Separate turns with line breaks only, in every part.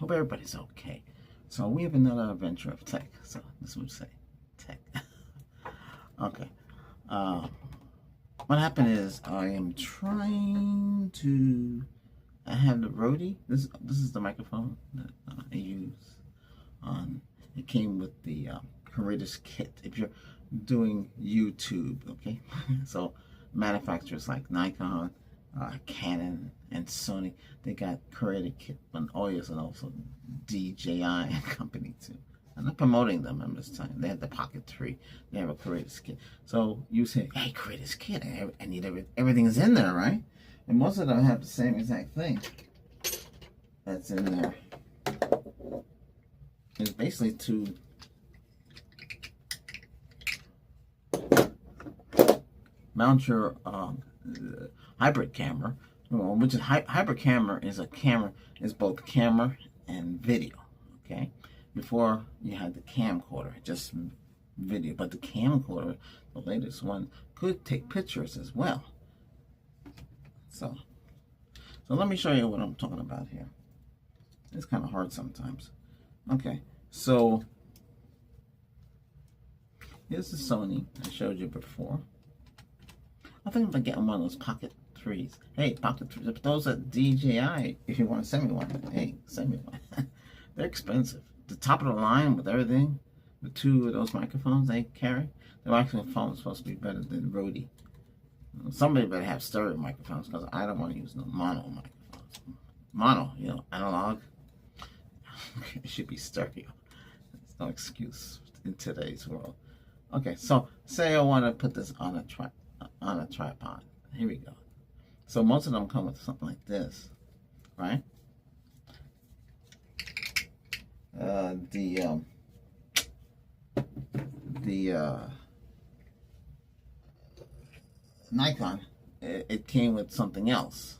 Hope everybody's okay. So we have another adventure of tech. So this would say tech. Okay. Uh, what happened is I am trying to. I have the Rode. This is the microphone that I use. It came with the Creators Kit. If you're doing YouTube, okay. So manufacturers like Nikon, Canon, and Sony, they got Creator Kit on Oyas and also DJI and company too. I'm not promoting them, I'm just telling you. They have the Pocket 3. They have a Creators Kit. So you say, hey, Creators Kit, I need everything's in there, right? And most of them have the same exact thing that's in there. It's basically to mount your hybrid camera, which is hybrid camera is a camera, is both camera and video. Okay, before you had the camcorder, just video, but the camcorder, the latest one, could take pictures as well. So let me show you what I'm talking about here. It's kind of hard sometimes. Okay, so here's the Sony I showed you before. I think I'm getting one of those Pocket 3s. Hey, Pocket 3s, those at DJI, if you want to send me one, hey, send me one. They're expensive. The top of the line with everything, the two of those microphones they carry, the microphone is supposed to be better than Rode. Somebody better have stereo microphones because I don't want to use no mono microphones. Mono, you know, analog. It should be stereo. There's no excuse in today's world. Okay, so say I want to put this on a tripod. Here we go. So most of them come with something like this, right? Nikon, it came with something else.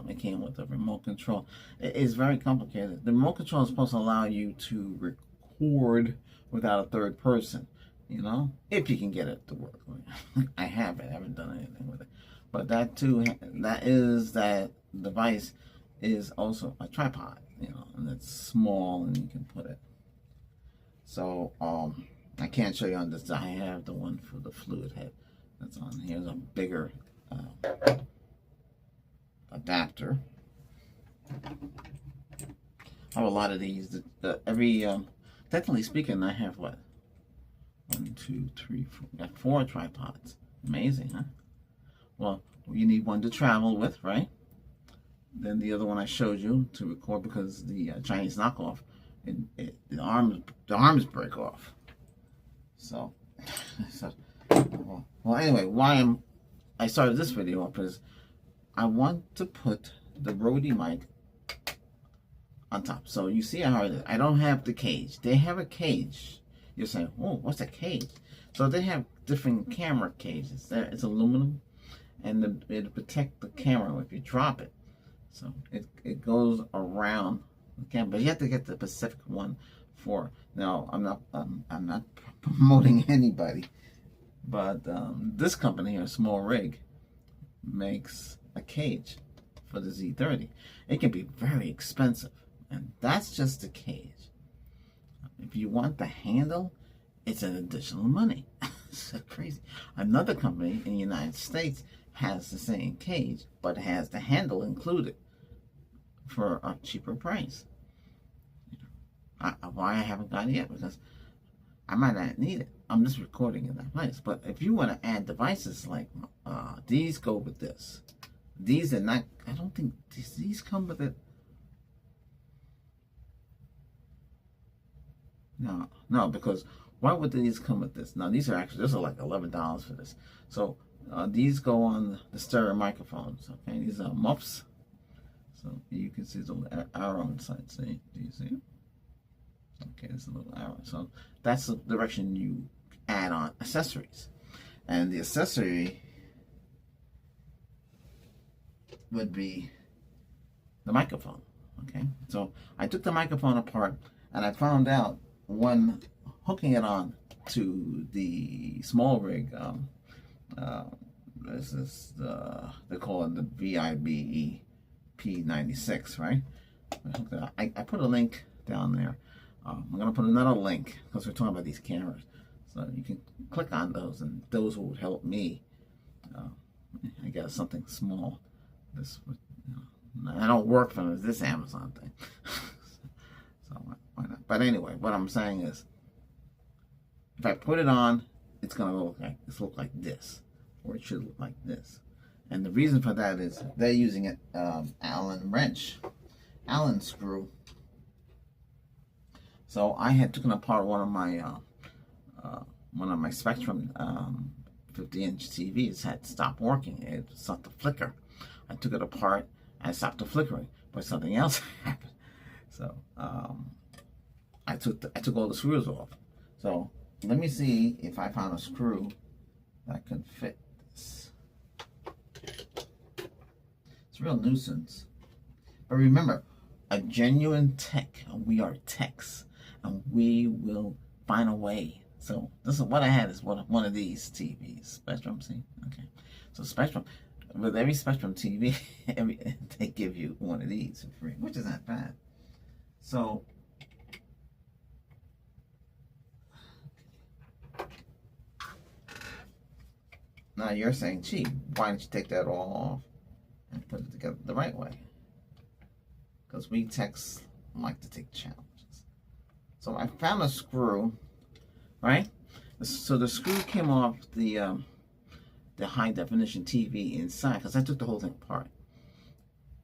It came with a remote control. It is very complicated. The remote control is supposed to allow you to record without a third person, you know, if you can get it to work. I haven't done anything with it. But that too, that device is also a tripod, you know, and it's small and you can put it. So, I can't show you on this. I have the one for the fluid head that's on. Here's a bigger adapter. I have a lot of these. Technically speaking, I have what? 1, 2, 3, 4. Got 4 tripods. Amazing, huh? Well, you need one to travel with, right? Then the other one I showed you to record because the Chinese knockoff, the arms break off. So, well, anyway, why I started this video up is I want to put the Rode mic on top. So you see how it is. I don't have the cage. They have a cage. You're saying, oh, what's a cage? So they have different camera cages. It's aluminum, and it'll protect the camera if you drop it. So it goes around the camera, but you have to get the Pacific one for. Now I'm not promoting anybody, but this company here, Small Rig, makes a cage for the Z30. It can be very expensive, and that's just the cage. If you want the handle, it's an additional money. It's crazy. Another company in the United States has the same cage, but has the handle included for a cheaper price. Why I haven't got it yet? Because I might not need it. I'm just recording in that place. But if you want to add devices like these go with this. These are not, I don't think these come with it. No, because why would these come with this? Now these are like $11 for this. So these go on the stereo microphones. Okay, these are muffs. So you can see the little arrow inside. See? Do you see it? Okay, there's a little arrow. So that's the direction you add on accessories. And the accessory would be the microphone. Okay, so I took the microphone apart and I found out when hooking it on to the Small Rig, this is they call it the VIBE P96, right? I put a link down there. I'm going to put another link because we're talking about these cameras. So you can click on those, and those will help me. I got something small. This, I don't work for this Amazon thing. So why not? But anyway, what I'm saying is, if I put it on, it's going to look like this, or it should look like this. And the reason for that is they're using it Allen wrench, Allen screw. So I had taken apart one of my Spectrum 50-inch TVs had stopped working. It started to flicker. I took it apart and it stopped the flickering, but something else happened. So I took all the screws off. So let me see if I found a screw that can fit this. It's a real nuisance. But remember, a genuine tech, and we are techs, and we will find a way. So this is what I had is one of these TVs, Spectrum. See, okay. So Spectrum, with every Spectrum TV, they give you one of these for free, which is not bad. So now you're saying, gee, why don't you take that all off and put it together the right way? Because we techs like to take challenges. So I found a screw, right? So the screw came off the high definition TV inside, because I took the whole thing apart.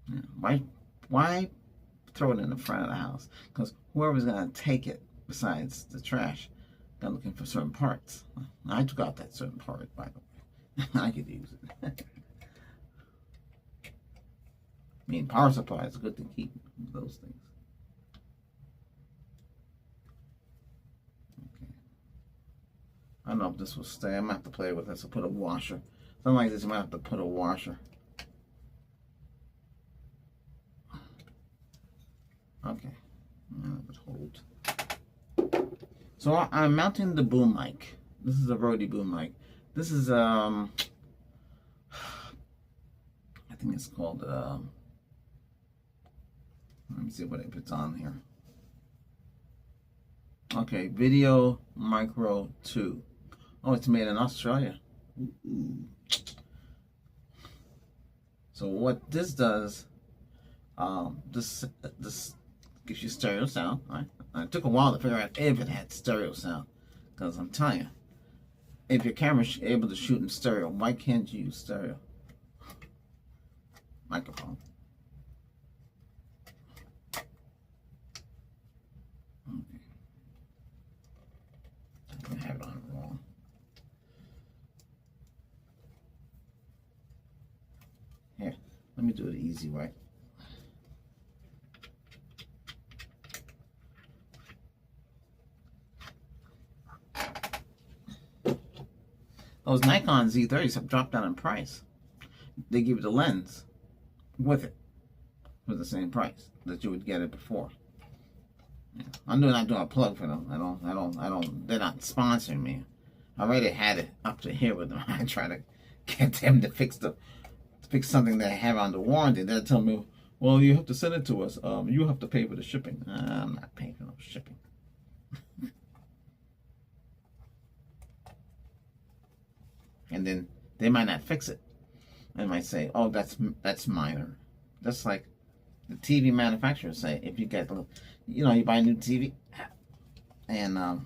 Yeah, why throw it in the front of the house? Because whoever's gonna take it, besides the trash, they're looking for certain parts. I took out that certain part, by the way. I could use it. I mean, power supply is good to keep those things. Okay. I don't know if this will stay. I'm gonna have to play with this. I'll put a washer. Something like this, you might have to put a washer. Okay. Hold. So I'm mounting the boom mic. This is a Rode boom mic. This is I think it's called let me see what it puts on here. Okay, Video Micro 2. Oh, it's made in Australia. Ooh. So what this does, this gives you stereo sound. Right? It took a while to figure out if it had stereo sound, because I'm telling you, if your camera's able to shoot in stereo, why can't you use stereo? Microphone. Okay. I have it on wrong. Here, let me do it the easy way. Those Nikon Z30s have dropped down in price. They give you the lens with it for the same price that you would get it before. I'm not doing a plug for them. I don't. They're not sponsoring me. I already had it up to here with them. I try to get them to fix something that I have under warranty. They'll tell me, well, you have to send it to us. You have to pay for the shipping. I'm not paying for no shipping. And then they might not fix it. They might say, oh, that's minor. That's like the TV manufacturers say, if you get, you buy a new TV and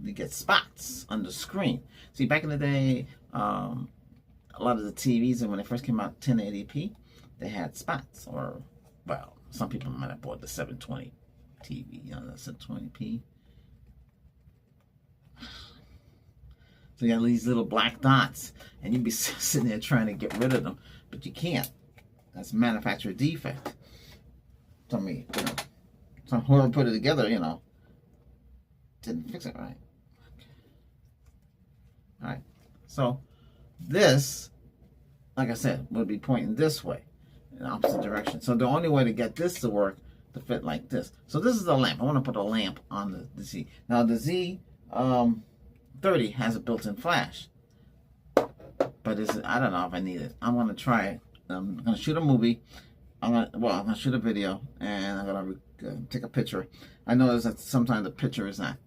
you get spots on the screen. See, back in the day, a lot of the TVs, when they first came out 1080p, they had spots. Or, well, some people might have bought the 720 TV, the 720p. So you got these little black dots, and you'd be sitting there trying to get rid of them, but you can't. That's a manufacturer defect. So whoever put it together, didn't fix it right. Okay. All right. So this, like I said, would be pointing this way, in the opposite direction. So the only way to get this to work, to fit like this. So this is the lamp. I want to put a lamp on the Z. Now the Z 30 has a built-in flash, but I don't know if I need it. I'm going to try it. I'm going to shoot a movie, I'm gonna shoot a video and I'm gonna take a picture. I notice that sometimes the picture is not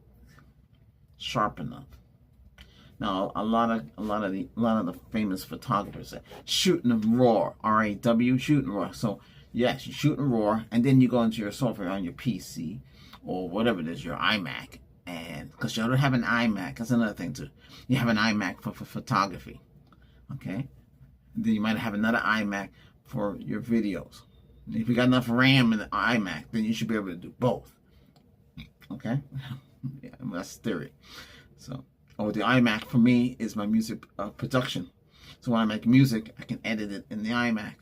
sharp enough. Now a lot of the famous photographers say shooting raw, RAW, shooting raw. So yes, you shooting raw, and then you go into your software on your PC or whatever it is, your iMac, and because you don't have an iMac, that's another thing too. You have an iMac for photography, okay? Then you might have another iMac for your videos. If you got enough RAM in the iMac, then you should be able to do both. Okay, yeah, that's theory. So, or the iMac for me is my music production. So when I make music, I can edit it in the iMac,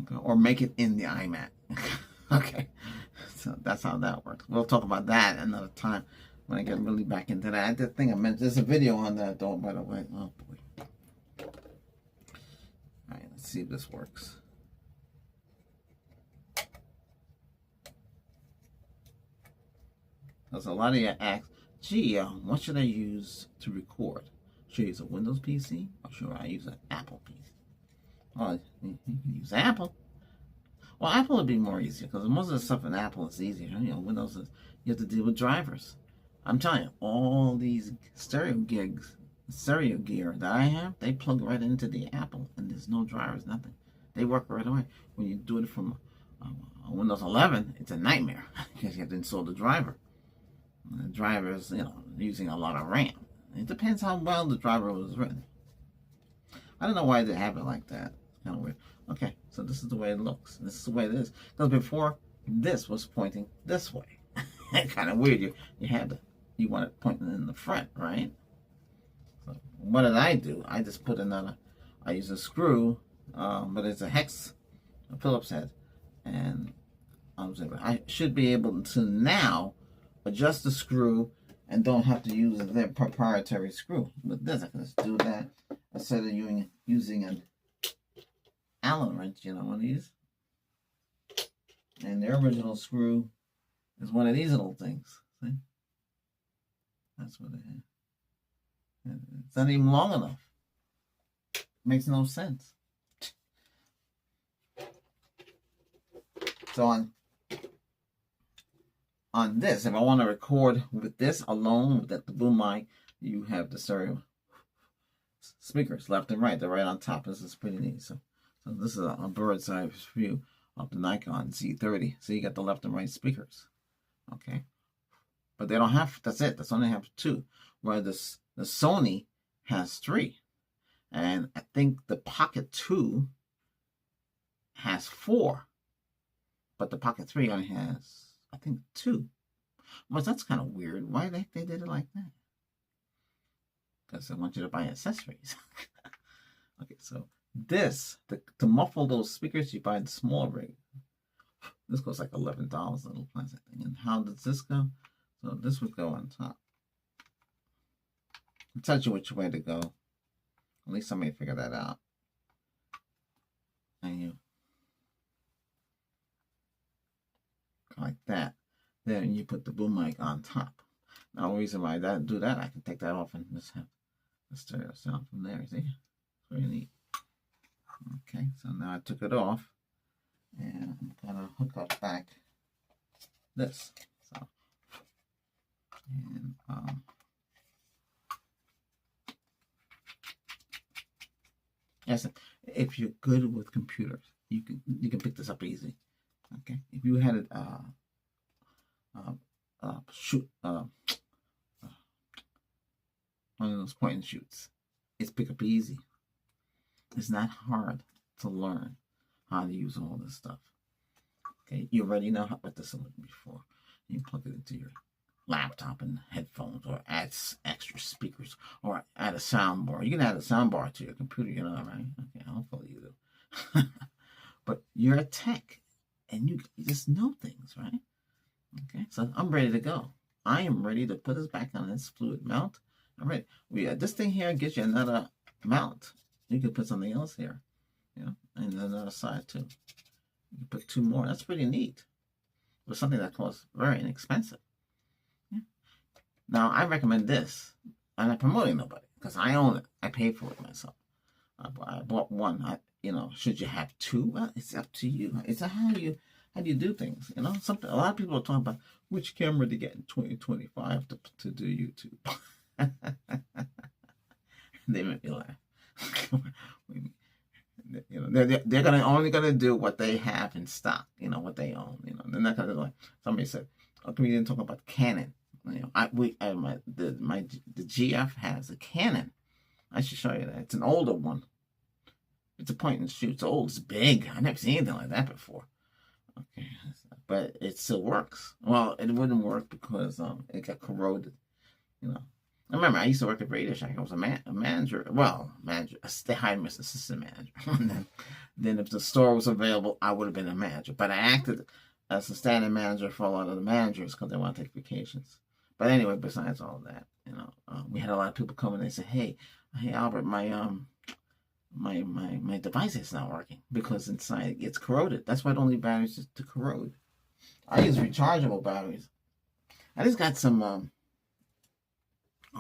okay, or make it in the iMac. Okay, so that's how that works. We'll talk about that another time when I get really back into that. The thing I meant, there's a video on that though, by the way. Oh boy. All right, let's see if this works. Because a lot of you ask, gee, what should I use to record? Should I use a Windows PC or should I use an Apple PC? Well, you can use Apple. Well, Apple would be more easier because most of the stuff in Apple is easier. You know, Windows is, you have to deal with drivers. I'm telling you, all these stereo gear that I have, they plug right into the Apple and there's no drivers, nothing. They work right away. When you do it from Windows 11, it's a nightmare because you have to install the driver. The driver is, you know, using a lot of RAM. It depends how well the driver was written. I don't know why they have it like that. It's kind of weird. Okay, so this is the way it looks. This is the way it is. Because before, this was pointing this way. Kind of weird. You want it pointing in the front, right? So what did I do? I just put I use a screw, but it's a Phillips head, and I should be able to now adjust the screw and don't have to use their proprietary screw. With this, I can just do that instead of using an Allen wrench, you know, one of these. And the original screw is one of these little things. See? That's what it is. It's not even long enough. It makes no sense. So on this, if I want to record with this alone, with the boom mic, you have the stereo speakers left and right. They're right on top. This is pretty neat. So this is a bird's eye view of the Nikon Z30. So you got the left and right speakers. Okay. But they don't have, that's it. That's only have two. Where the Sony has three. And I think the Pocket 2 has four. But the Pocket 3 only has, I think, two. Well, that's kind of weird. Why they did it like that? Because they want you to buy accessories. Okay, so this, to muffle those speakers, you buy the small rig. This goes like $11, a little plastic thing. And how does this go? So this would go on top. It tells you which way to go. At least somebody figured that out. And you like that. Then you put the boom mic on top. Now the reason why I do that, I can take that off and just have the stereo sound from there. See? It's very neat. Okay, so now I took it off and I'm gonna hook up back this. So and yes, if you're good with computers, you can pick this up easy. Okay, if you had it one of those point and shoots, it's pick up easy. It's not hard to learn how to use all this stuff. Okay, you already know what this is before. You plug it into your laptop and headphones, or add extra speakers, or add a sound bar. You can add a sound bar to your computer, you know, right? Okay, hopefully you do. But you're a tech, and you just know things, right? Okay, so I'm ready to go. I am ready to put this back on this fluid mount. I'm ready. This thing here gives you another mount. You can put something else here, you know, and another side too. You can put two more. That's pretty neat. But something that costs very inexpensive. Yeah. Now I recommend this. I'm not promoting nobody because I own it. I paid for it myself. I bought one. should you have two? Well, it's up to you. It's how do you do things? A lot of people are talking about which camera to get in 2025 to do YouTube. They make me laugh. They're only gonna do what they have in stock. What they own. They're not gonna like somebody said. A comedian talking about Canon. The GF has a Canon. I should show you that. It's an older one. It's a point and shoot. It's old. It's big. I've never seen anything like that before. Okay, but it still works. Well, it wouldn't work because it got corroded. I remember I used to work at Radio Shack. I was a manager. Well, manager. They hired me as assistant manager. And then if the store was available, I would have been a manager. But I acted as a standing manager for a lot of the managers because they want to take vacations. But anyway, besides all that, we had a lot of people come and they say, "Hey, Albert, my device is not working because inside it gets corroded. That's why I don't leave batteries to corrode. I use rechargeable batteries. I just got some, I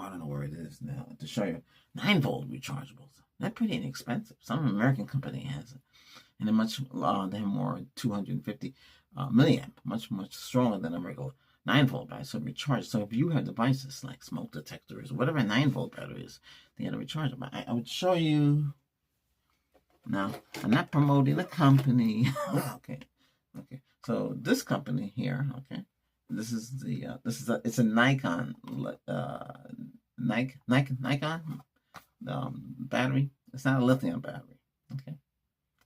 don't know where it is now to show you, 9-volt rechargeables. They're pretty inexpensive. Some American company has it. And they're more 250 milliamp, much stronger than a regular 9-volt battery. So recharge. So if you have devices like smoke detectors, whatever 9-volt battery is, they got to recharge them. I would show you. Now, I'm not promoting a company. Okay. So this company here, okay. This is it's a Nikon Nikon battery. It's not a lithium battery. Okay.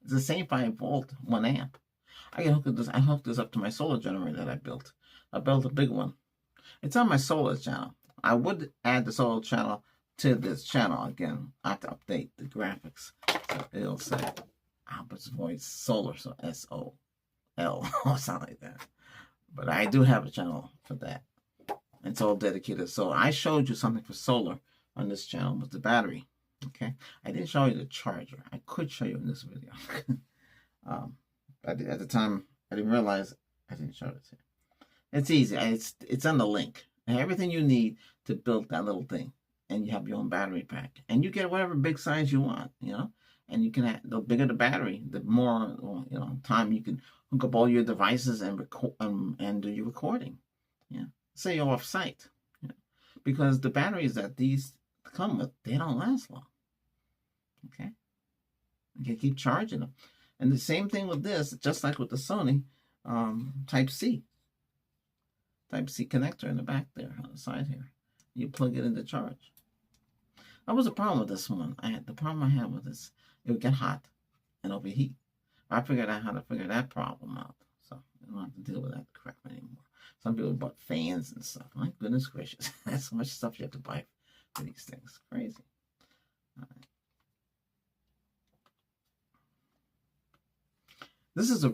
It's the same 5-volt, 1 amp. I hooked this up to my solar generator that I built. I built a big one. It's on my solar channel. I would add the solar channel to this channel again. I have to update the graphics. So it'll say Albert's Voice Solar, so SOL or something like that. But I do have a channel for that. It's all dedicated. So I showed you something for solar on this channel with the battery. Okay. I didn't show you the charger. I could show you in this video. At the time, I didn't realize I didn't show it to you. It's easy. It's on the link. And everything you need to build that little thing. And you have your own battery pack. And you get whatever big size you want, And you can have, the bigger the battery, the more, time you can hook up all your devices and record and do your recording. Yeah. Say you're off site. Yeah. Because the batteries that these come with, they don't last long. Okay. You can keep charging them. And the same thing with this, just like with the Sony Type-C connector in the back there on the side here. You plug it in to charge. That was a problem with this one. The problem I had with this, it would get hot and overheat. I figured out how to figure that problem out. So I don't have to deal with that crap anymore. Some people bought fans and stuff. My goodness gracious. That's so much stuff you have to buy for these things. Crazy. All right. This is a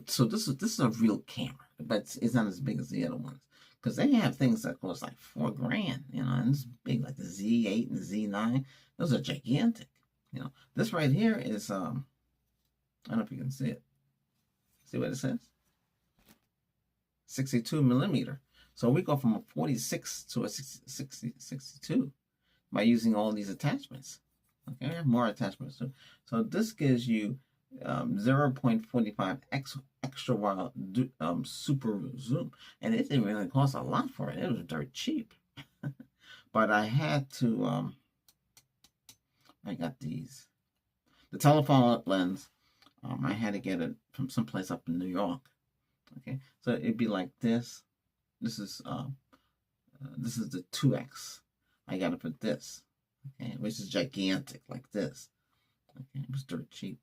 real camera, but it's not as big as the other ones. Because they have things that cost like $4,000, and it's big, like the Z8 and the Z9. Those are gigantic. This right here is, I don't know if you can see it. See what it says? 62 millimeter. So we go from a 46 to a 62 by using all these attachments. Okay, I have more attachments too. So this gives you 0.45 extra wide super zoom, and it didn't really cost a lot for it. It was dirt cheap. But I had to I got these, the telephone lens. I had to get it from someplace up in New York. Okay, so it'd be like this. This is the 2X. I got it for this. Okay, which is gigantic, like this. Okay, it was dirt cheap.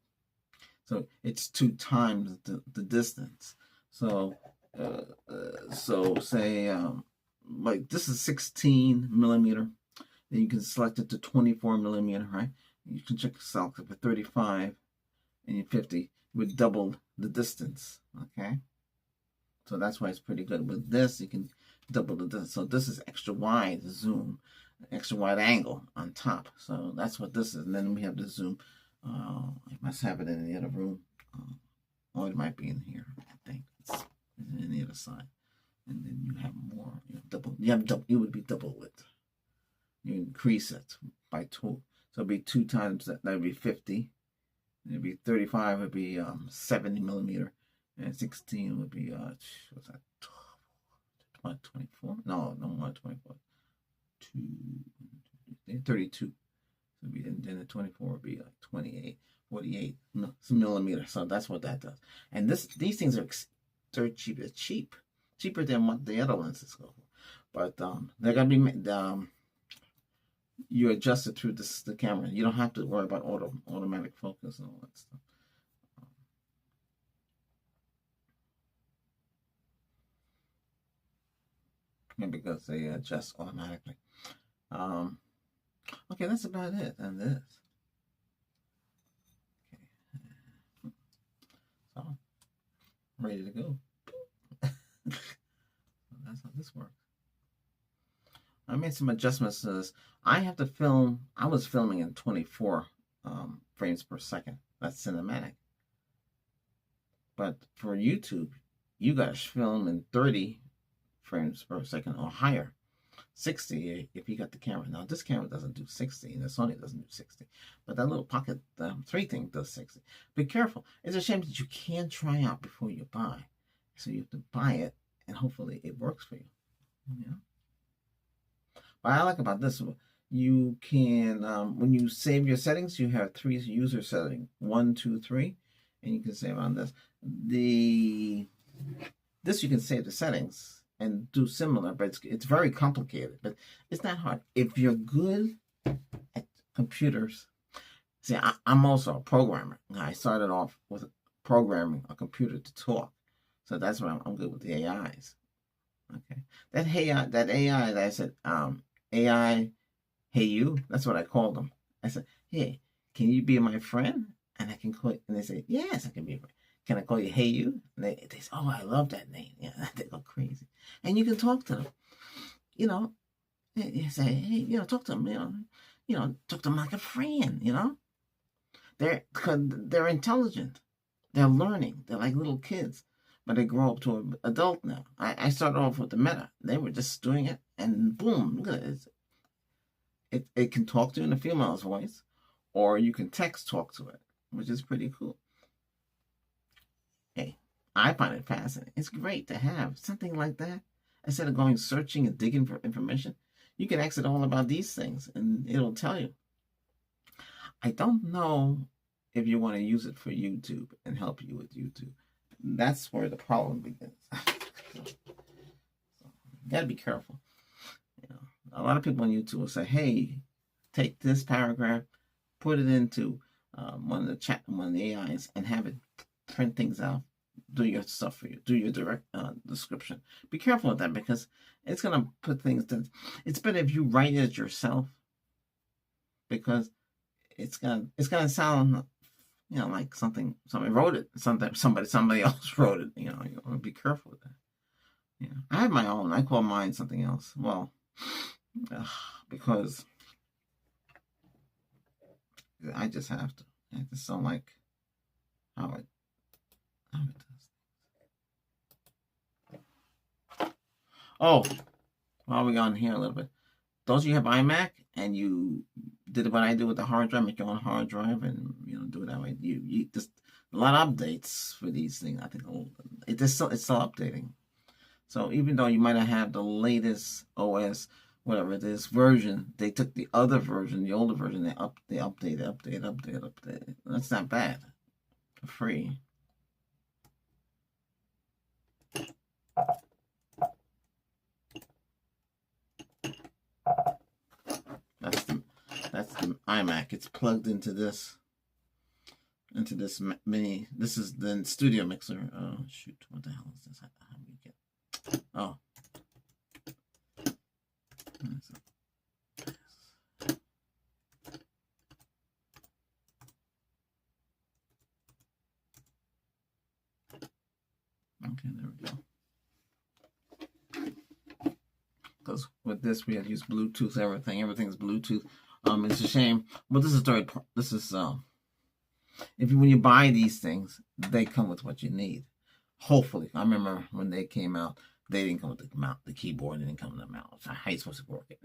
So it's 2 times the distance. So say like this is 16 millimeter. Then you can select it to 24 millimeter, right? You can check select it for 35 and 50. It would double the distance. Okay. So that's why it's pretty good. With this, you can double the distance. So this is extra wide zoom, extra wide angle on top. So that's what this is. And then we have the zoom. I must have it in the other room. Or it might be in here. I think it's in the other side. And then you have more. You would be double it. You increase it by 2. So it'd be 2 times that. That'd be 50. It'd be 35 would be 70 millimeter, and 16 would be what's that? 24? No, no more 24. 32. So be then the 24 would be like 28, 48 millimeter. So that's what that does. And these things are cheap. They're cheaper than what the other lenses go for. But they're gonna be you adjust it through the camera. You don't have to worry about automatic focus and all that stuff. Because they adjust automatically. Okay, that's about it on this. Okay. So, ready to go. That's how this works. I made some adjustments to this. I have to film. I was filming in 24 frames per second. That's cinematic. But for YouTube, you guys film in 30 frames per second or higher. 60 if you got the camera. Now this camera doesn't do 60, and the Sony doesn't do 60, but that little Pocket 3 thing does 60. Be careful. It's a shame that you can't try out before you buy, so you have to buy it, and hopefully it works for you. Yeah. What I like about this, you can when you save your settings, you have 3 user settings, 1, 2, 3, and you can save on this. This you can save the settings and do similar, but it's very complicated. But it's not hard if you're good at computers. See, I'm also a programmer. I started off with programming a computer to talk, so that's why I'm good with the AIs. Okay, that AI that I said, AI, hey you. That's what I called them. I said, hey, can you be my friend? And I can call you. And they say, yes, I can be your friend. Can I call you Hey You? And they say, oh, I love that name. Yeah, they go crazy. And you can talk to them. You know, you say, hey, talk to them. Talk to them like a friend. They're intelligent. They're learning. They're like little kids, but they grow up to an adult now. I started off with the Meta. They were just doing it, and boom, look at it. It can talk to you in a female's voice, or you can text talk to it, which is pretty cool. Hey, I find it fascinating. It's great to have something like that. Instead of going searching and digging for information, you can ask it all about these things, and it'll tell you. I don't know if you want to use it for YouTube and help you with YouTube. That's where the problem begins. You gotta be careful. A lot of people on YouTube will say, "Hey, take this paragraph, put it into one of the AIs, and have it print things out, do your stuff for you, do your direct description." Be careful with that, because it's gonna put things that it's better if you write it yourself, because it's gonna sound like somebody wrote it, somebody else wrote it. You want to be careful with that. Yeah, I have my own. I call mine something else. Well, because I just have to. I just don't like how it does. Oh, while we're on here a little bit, those of you have iMac and you did what I do with the hard drive, make your own hard drive, and do it that way. You just a lot of updates for these things. I think it's still updating. So even though you might not have the latest OS, whatever it is, version, they took the other version, the older version, they update. That's not bad. For free. That's the iMac. It's plugged into this mini. This is the studio mixer. Oh shoot! What the hell is this? How do you get? Oh. Okay, there we go. Because with this, we have used Bluetooth. Everything's Bluetooth. It's a shame. Well, this is when you buy these things, they come with what you need. Hopefully, I remember when they came out, they didn't come with the keyboard. They didn't come with the mouse. How are you supposed to work it?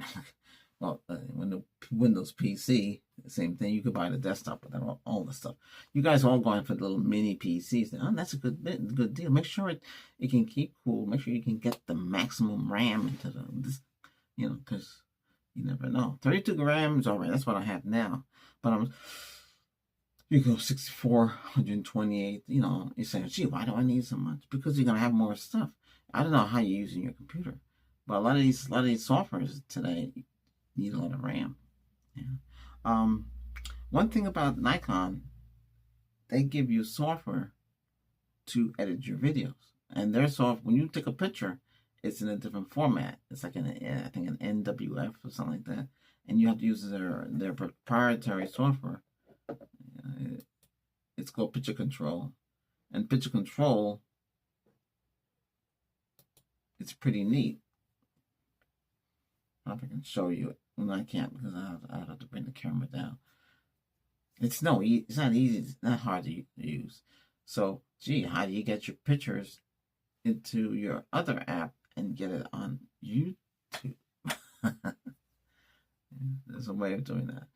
Well, when the Windows PC the same thing. You could buy the desktop with all the stuff. You guys are all going for the little mini PCs. Oh, that's a good deal. Make sure it can keep cool. Make sure you can get the maximum RAM into this, because you never know. 32 grams, all right. That's what I have now. But you go 64, 128. You're saying, gee, why do I need so much? Because you're gonna have more stuff. I don't know how you're using your computer, but a lot of these softwares today need a lot of RAM. Yeah. One thing about Nikon, they give you software to edit your videos, and their software, when you take a picture, it's in a different format. It's like I think an NWF or something like that, and you have to use their proprietary software. It's called Picture Control, and Picture Control, it's pretty neat. I don't know if I can show you it. Well, I can't because I have to bring the camera down. It's not easy. It's not hard to use. So, gee, how do you get your pictures into your other app and get it on YouTube? There's a way of doing that.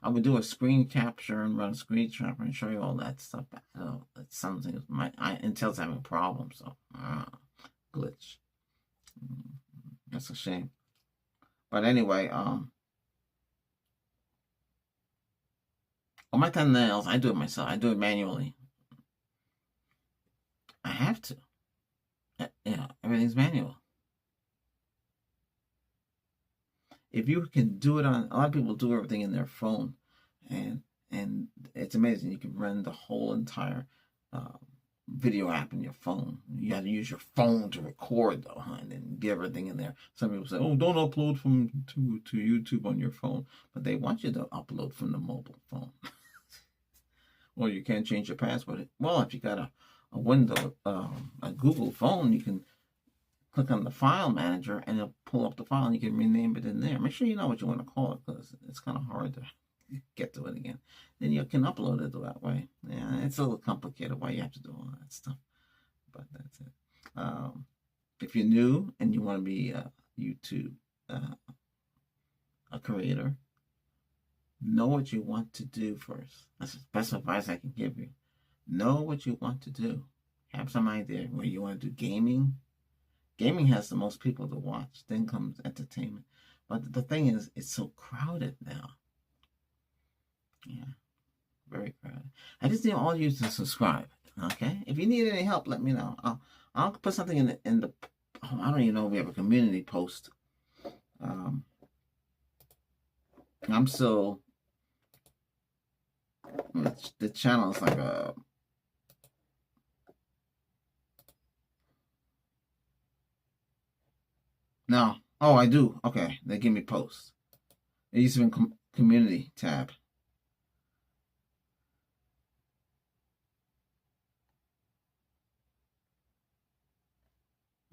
I would do a screen capture and run a screen capture and show you all that stuff. It's something Intel's having a problem, so glitch. That's a shame. But anyway, on my thumbnails, I do it myself. I do it manually. I have to. Everything's manual. If you can do it on, a lot of people do everything in their phone, and it's amazing. You can run the whole entire video app in your phone. You have to use your phone to record though, and then get everything in there. Some people say, "Oh, don't upload to YouTube on your phone," but they want you to upload from the mobile phone. Or you can't change your password. Well, if you got a window, a Google phone, you can click on the file manager and it'll pull up the file and you can rename it in there. Make sure you know what you want to call it because it's kind of hard to get to it again. Then you can upload it that way. Yeah, it's a little complicated why you have to do all that stuff. But that's it. If you're new and you want to be a YouTube a creator, know what you want to do first. That's the best advice I can give you. Know what you want to do. Have some idea where you want to do gaming. Gaming has the most people to watch. Then comes entertainment. But the thing is, it's so crowded now. Yeah, very crowded. I just need all you to subscribe. Okay. If you need any help, let me know. I'll put something in the. Oh, I don't even know if we have a community post. I'm still. The channel is like a. No. Oh, I do. Okay. They give me posts. It used to be community tab.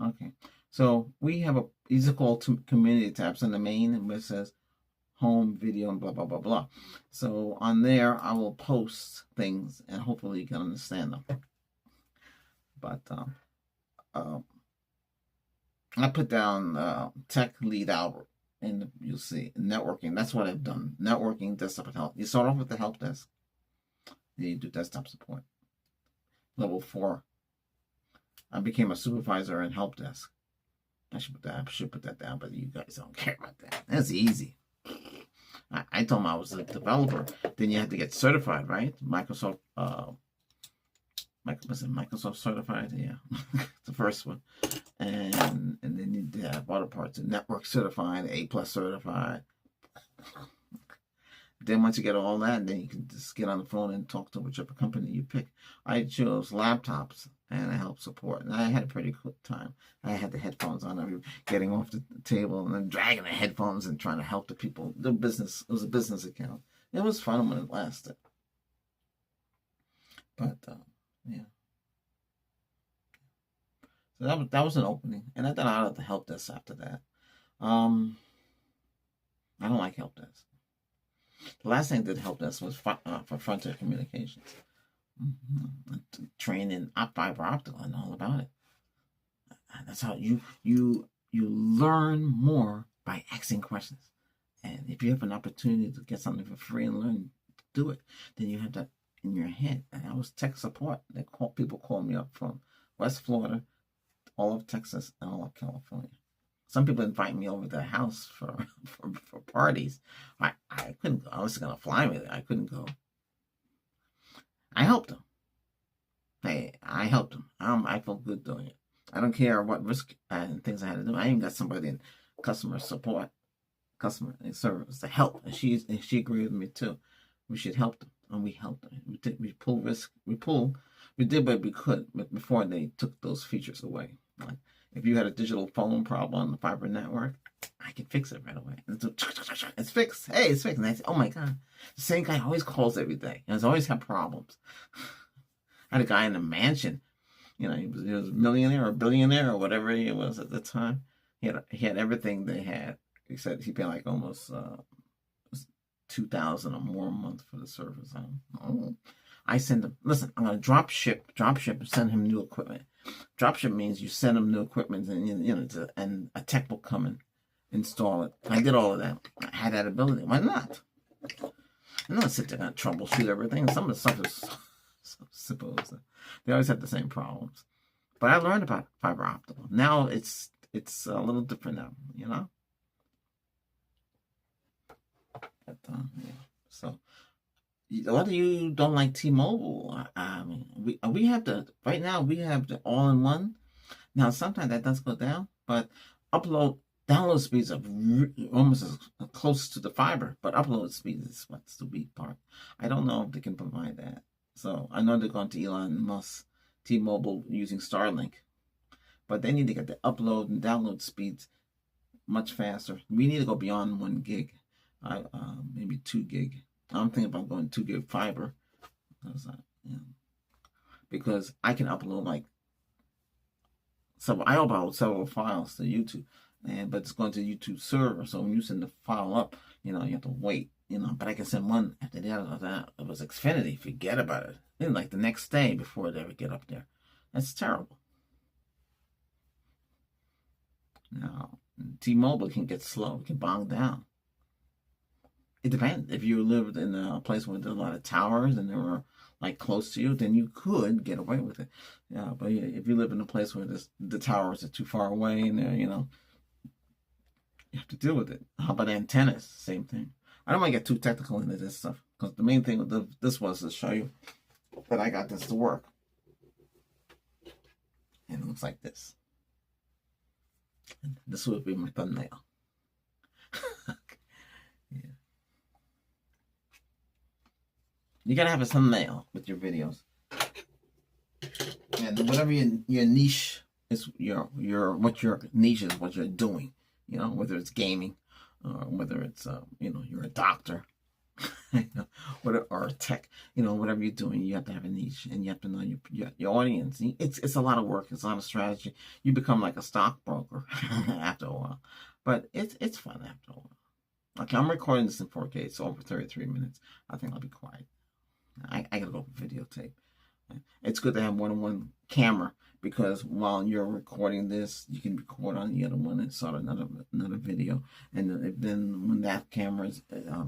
Okay. So we have these are called community tabs in the main where it says home, video, and blah, blah, blah, blah. So on there, I will post things and hopefully you can understand them. But I put down Tech Lead Albert, and you'll see networking. That's what I've done. Networking, desktop, and help. You start off with the help desk. Then you do desktop support. Level 4. I became a supervisor in help desk. I should put that down, but you guys don't care about that. That's easy. I told them I was a developer. Then you had to get certified, right? Microsoft certified, yeah, the first one, and then you have other parts of network certified, A+ certified. Then once you get all that, then you can just get on the phone and talk to whichever company you pick. I chose laptops and I helped support, and I had a pretty good time. I had the headphones on, I was getting off the table and then dragging the headphones and trying to help the people. The business, it was a business account. It was fun when it lasted. But yeah. So that was an opening, and I got out of the help desk after that. I don't like help desk. The last thing that helped us was for Frontier Communications. Training fiber optic and all about it. That's how you learn more by asking questions. And if you have an opportunity to get something for free and learn, do it. Then you have that in your head. And I was tech support. People call me up from West Florida, all of Texas, and all of California. Some people invite me over to their house for parties. I couldn't go. I was going to fly me there. I couldn't go. I helped them. Hey, I helped them. I felt good doing it. I don't care what risk and things I had to do. I even got somebody in customer support, customer service to help, and she agreed with me too. We should help them, and we helped them. We pull risk. We did what we could, but before they took those features away. Like if you had a digital phone problem on the fiber network, I can fix it right away. It's fixed. Hey, it's fixed. And I say, oh my God, the same guy always calls every day, and has always had problems. I had a guy in a mansion. You know, he was a millionaire or billionaire or whatever he was at the time. He had everything they had. He said he paid like almost $2,000 or more a month for the service. I send him. Listen, I'm gonna drop ship, and send him new equipment. Drop ship means you send him new equipment, and and a tech will come and install it. I did all of that. I had that ability. Why not? I'm not sitting there and troubleshoot everything. Some of the stuff is simple. They always have the same problems. But I learned about fiber optical. Now it's a little different now, you know. But, yeah. So a lot of you don't like T-Mobile. I mean, we have right now we have the all-in-one. Now sometimes that does go down, but download speeds are almost as close to the fiber, but upload speed is what's the weak part. I don't know if they can provide that. So I know they're going to Elon Musk, T-Mobile using Starlink, but they need to get the upload and download speeds much faster. We need to go beyond 1 gig, maybe 2 gig. I'm thinking about going 2 gig fiber, because I can upload I upload several files to YouTube, but it's going to YouTube server. So when you send the file up, you have to wait. But I can send one after the other. That it was Xfinity. Forget about it. Then like the next day before they ever get up there. That's terrible. Now, T-Mobile can get slow. It can bog down. It depends. If you lived in a place where there's a lot of towers and they were like close to you, then you could get away with it. Yeah, but if you live in a place where the towers are too far away and you have to deal with it. How about antennas? Same thing. I don't want to get too technical into this stuff because the main thing with this was to show you that I got this to work. And it looks like this. And this would be my thumbnail. Yeah. You gotta have a thumbnail with your videos. And whatever your niche is, what your niche is, what you're doing. Whether it's gaming, whether it's you're a doctor, or tech, whatever you're doing, you have to have a niche, and you have to know your audience. It's a lot of work. It's a lot of strategy. You become like a stockbroker after a while, but it's fun after a while. Okay, I'm recording this in 4K. It's over 33 minutes. I think I'll be quiet. I gotta go videotape. It's good to have one-on-one camera, because while you're recording this, you can record on the other one and start another video. And then when that camera is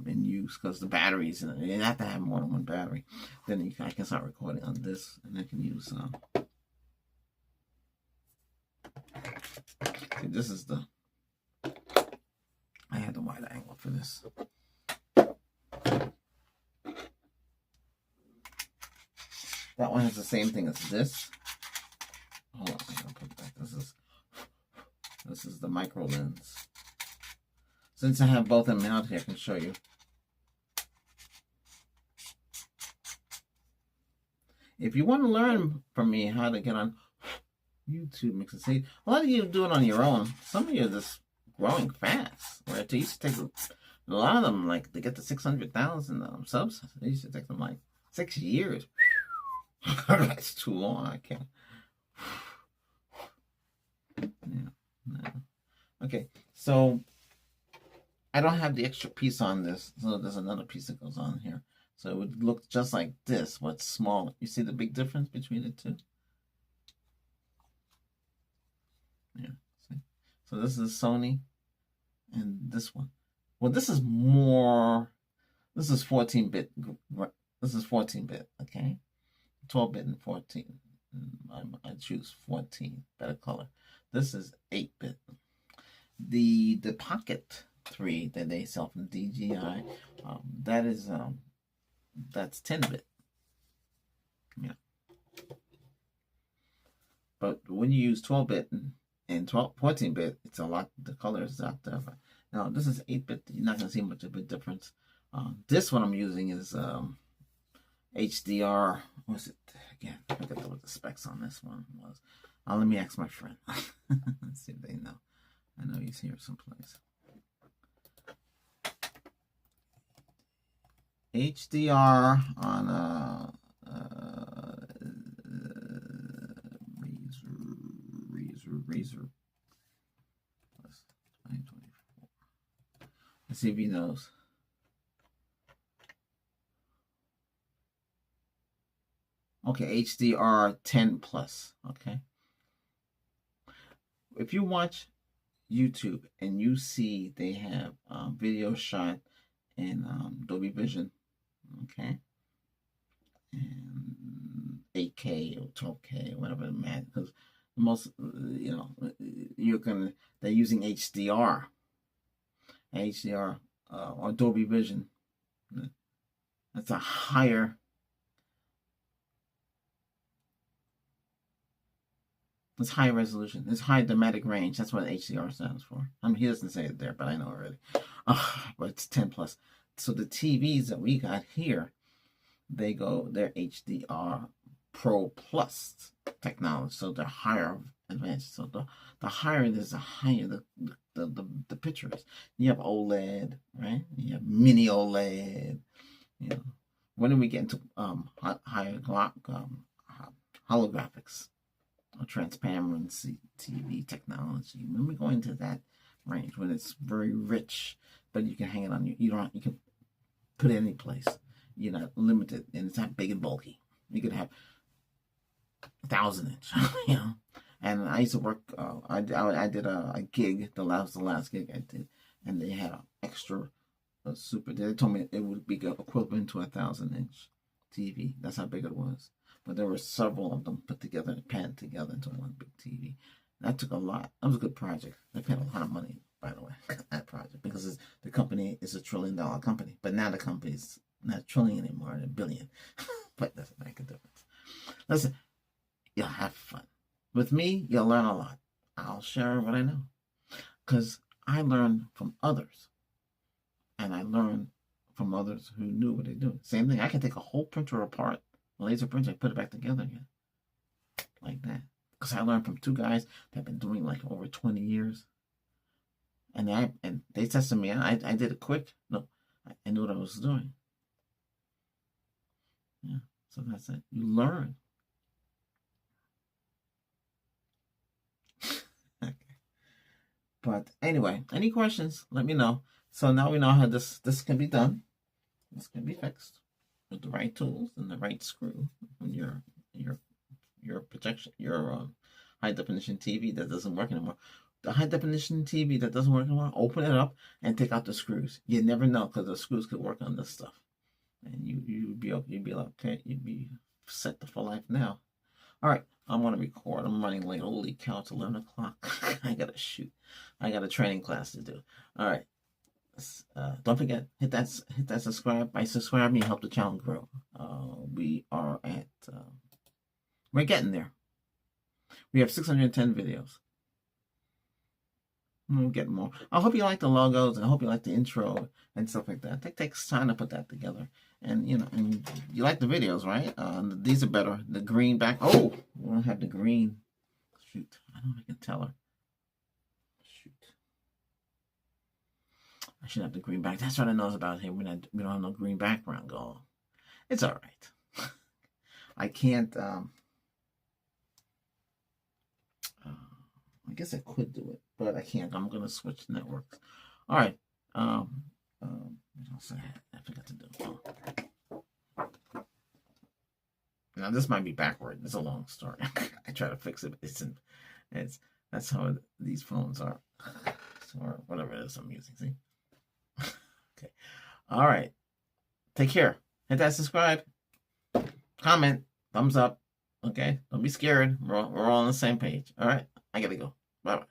in use, because the batteries, you have to have more than one battery, then I can start recording on this, and I can use. See, this is I had the wide angle for this. That one has the same thing as this. Hold on, I'm gonna put that. This is the micro lens. Since I have both of them out here, I can show you. If you want to learn from me how to get on YouTube, mix and see, a lot of you do it on your own. Some of you are just growing fast. Where it used to take a lot of them, like to get to 600,000 subs. It used to take them like 6 years. That's too long. I can't. Yeah. No. Okay, so I don't have the extra piece on this, so there's another piece that goes on here. So it would look just like this, but smaller. You see the big difference between the two? Yeah. See? So this is Sony, and this one. Well, this is more. This is 14-bit. This is 14-bit. Okay, 12-bit and 14. I choose 14. Better color. This is 8-bit. The Pocket 3 that they sell from DJI, that is that's 10-bit. Yeah. But when you use 12-bit and 14-bit, it's a lot. The color is not different. Now this is 8-bit. You're not gonna see much of a difference. This one I'm using is HDR. What's it again? I forget what the specs on this one was. Let me ask my friend. Let's see if they know. I know he's here someplace. HDR on Razer plus 2024. Let's see if he knows. Okay, HDR 10 plus. Okay. If you watch YouTube and you see they have video shot in Dolby Vision, okay, and 8K or 12K or whatever, man, because most, they're using HDR or Dolby Vision. That's a higher. It's high resolution. It's high dynamic range. That's what HDR stands for. I mean, he doesn't say it there, but I know already. But it's 10 plus. So the TVs that we got here, they're HDR Pro Plus technology. So they're higher advanced. So the higher it is, the higher the picture is. You have OLED, right? You have mini OLED. You know, when do we get into higher holographics? Transparency TV technology. When we go into that range, when it's very rich, but you can hang it on you can put it any place. You're not limited, and it's not big and bulky. You could have 1,000-inch, And I used to work. I did a gig. The last gig I did, and they had an extra super. They told me it would be equivalent to a 1,000-inch TV. That's how big it was. But there were several of them put together and padded together into one big TV. That took a lot. That was a good project. They paid a lot of money, by the way, that project, because the company is $1 trillion company. But now the company's not $1 trillion anymore, $1 billion. But that doesn't make a difference. Listen, you'll have fun. With me, you'll learn a lot. I'll share what I know. Because I learned from others. And I learned from others who knew what they do. Same thing. I can take a whole printer apart, laser printer, put it back together again, like that. Because I learned from two guys that have been doing like over 20 years, and they tested me out. I did it quick. No, I knew what I was doing. Yeah, so that's it. You learn. Okay. But anyway, any questions? Let me know. So now we know how this can be done. This can be fixed with the right tools and the right screw on your projection, your high definition TV that doesn't work anymore. The high definition TV that doesn't work anymore, open it up and take out the screws. You never know, because the screws could work on this stuff, and you'd be like, okay, you'd be set for life now. All right, I'm gonna record. I'm running late. Holy cow! It's 11 o'clock. I gotta shoot. I got a training class to do. All right. Don't forget, hit that subscribe. By subscribing, you help the channel grow. We are at we're getting there. We have 610 videos. We'll get more. I hope you like the logos. I hope you like the intro and stuff like that. It takes time to put that together. And and you like the videos, right? These are better. The green back. Oh, we don't have the green. Shoot, I don't know if I can tell her. I should have the green back. That's what I know about here. We don't have no green background going. It's all right. I can't. I guess I could do it, but I can't. I'm gonna switch networks. All right. What else I forgot to do? Oh. Now this might be backward. It's a long story. I try to fix it. But that's how these phones are, or whatever it is I'm using. See. Okay. All right. Take care. Hit that subscribe. Comment. Thumbs up. Okay. Don't be scared. We're all on the same page. All right. I gotta go. Bye bye.